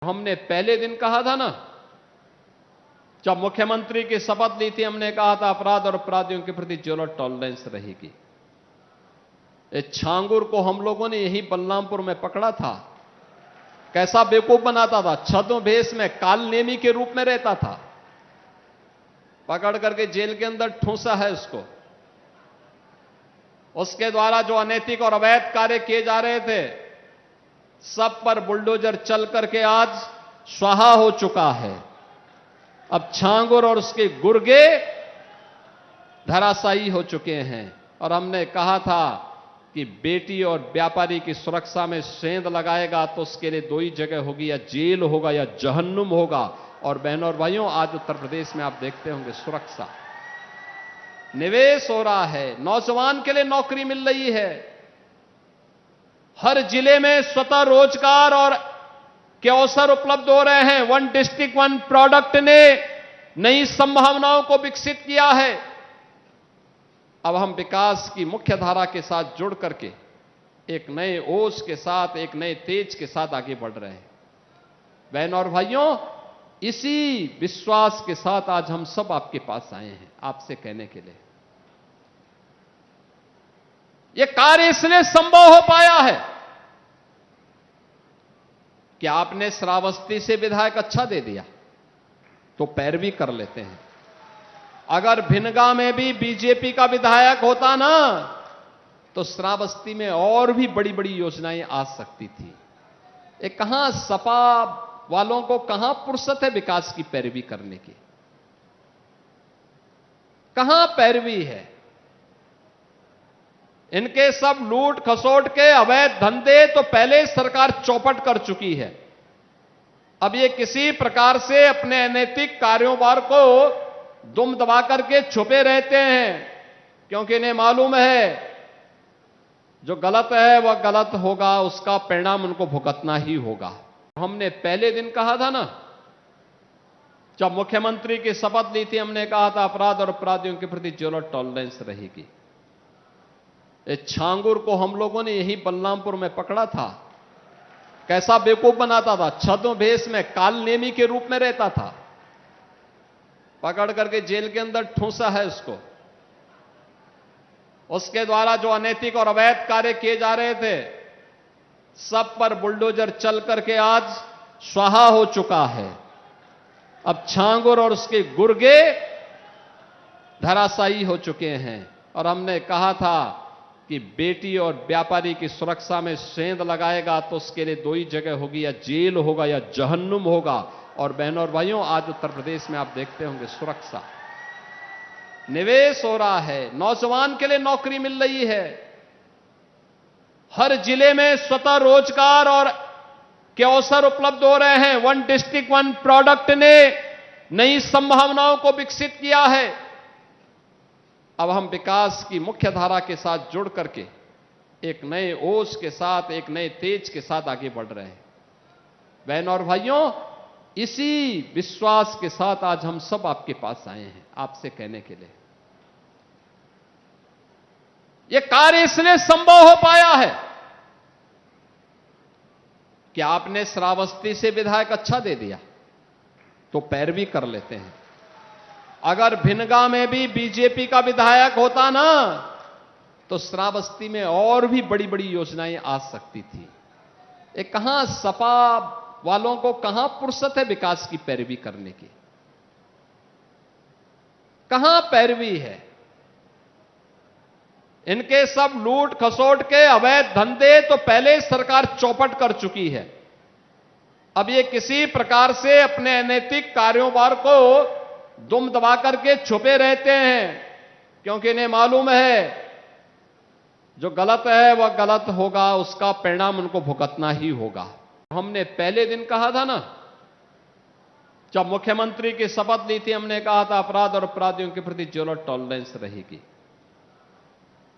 हमने पहले दिन कहा था ना, जब मुख्यमंत्री की शपथ ली थी, हमने कहा था अपराध और अपराधियों के प्रति जीरो टॉलरेंस रहेगी। इस छांगुर को हम लोगों ने यही बलरामपुर में पकड़ा था। कैसा बेवकूफ बनाता था, छद्मवेश में कालनेमी के रूप में रहता था। पकड़ करके जेल के अंदर ठूंसा है उसको। उसके द्वारा जो अनैतिक और अवैध कार्य किए जा रहे थे, सब पर बुलडोजर चल करके आज स्वाहा हो चुका है। अब छांगुर और उसके गुर्गे धराशायी हो चुके हैं। और हमने कहा था कि बेटी और व्यापारी की सुरक्षा में सेंध लगाएगा तो उसके लिए दो ही जगह होगी, या जेल होगा या जहन्नुम होगा। और बहनों और भाइयों, आज उत्तर प्रदेश में आप देखते होंगे सुरक्षा, निवेश हो रहा है, नौजवान के लिए नौकरी मिल रही है। हर जिले में स्वतः रोजगार और के अवसर उपलब्ध हो रहे हैं। वन डिस्ट्रिक्ट वन प्रोडक्ट ने नई संभावनाओं को विकसित किया है। अब हम विकास की मुख्य धारा के साथ जुड़ करके एक नए ओज के साथ, एक नए तेज के साथ आगे बढ़ रहे हैं। बहनों और भाइयों, इसी विश्वास के साथ आज हम सब आपके पास आए हैं, आपसे कहने के लिए यह कार्य इसलिए संभव हो पाया है कि आपने श्रावस्ती से विधायक अच्छा दे दिया तो पैरवी कर लेते हैं। अगर भिनगा में भी बीजेपी का विधायक होता ना, तो श्रावस्ती में और भी बड़ी बड़ी योजनाएं आ सकती थी। ये कहां सपा वालों को कहां फुर्सत है विकास की पैरवी करने की? कहां पैरवी है? इनके सब लूट खसोट के अवैध धंधे तो पहले सरकार चौपट कर चुकी है। अब ये किसी प्रकार से अपने अनैतिक कारोबार को दुम दबा करके छुपे रहते हैं, क्योंकि इन्हें मालूम है जो गलत है वह गलत होगा, उसका परिणाम उनको भुगतना ही होगा। हमने पहले दिन कहा था ना, जब मुख्यमंत्री की शपथ ली थी, हमने कहा था अपराध और अपराधियों के प्रति जीरो टॉलरेंस रहेगी। इस छांगुर को हम लोगों ने यही बलरामपुर में पकड़ा था। कैसा बेवकूफ बनाता था, छद्मवेश में कालनेमी के रूप में रहता था। पकड़ करके जेल के अंदर ठूंसा है उसको। उसके द्वारा जो अनैतिक और अवैध कार्य किए जा रहे थे, सब पर बुलडोजर चल करके आज स्वाहा हो चुका है। अब छांगुर और उसके गुर्गे धराशायी हो चुके हैं। और हमने कहा था कि बेटी और व्यापारी की सुरक्षा में सेंध लगाएगा तो उसके लिए दो ही जगह होगी, या जेल होगा या जहन्नुम होगा। और बहनों और भाइयों, आज उत्तर प्रदेश में आप देखते होंगे सुरक्षा, निवेश हो रहा है, नौजवान के लिए नौकरी मिल रही है। हर जिले में स्वतः रोजगार और के अवसर उपलब्ध हो रहे हैं। वन डिस्ट्रिक्ट वन प्रोडक्ट ने नई संभावनाओं को विकसित किया है। अब हम विकास की मुख्य धारा के साथ जुड़ करके एक नए ओज के साथ, एक नए तेज के साथ आगे बढ़ रहे हैं। बहनों और भाइयों, इसी विश्वास के साथ आज हम सब आपके पास आए हैं, आपसे कहने के लिए यह कार्य इसलिए संभव हो पाया है कि आपने श्रावस्ती से विधायक अच्छा दे दिया तो पैरवी कर लेते हैं। अगर भिनगा में भी बीजेपी का विधायक होता ना, तो श्रावस्ती में और भी बड़ी बड़ी योजनाएं आ सकती थी। ये कहां सपा वालों को कहां फुर्सत है विकास की पैरवी करने की? कहां पैरवी है? इनके सब लूट खसोट के अवैध धंधे तो पहले सरकार चौपट कर चुकी है। अब ये किसी प्रकार से अपने अनैतिक कारोबार को दुम दबा करके छुपे रहते हैं, क्योंकि इन्हें मालूम है जो गलत है वह गलत होगा, उसका परिणाम उनको भुगतना ही होगा। हमने पहले दिन कहा था ना, जब मुख्यमंत्री की शपथ ली थी, हमने कहा था अपराध और अपराधियों के प्रति जीरो टॉलरेंस रहेगी।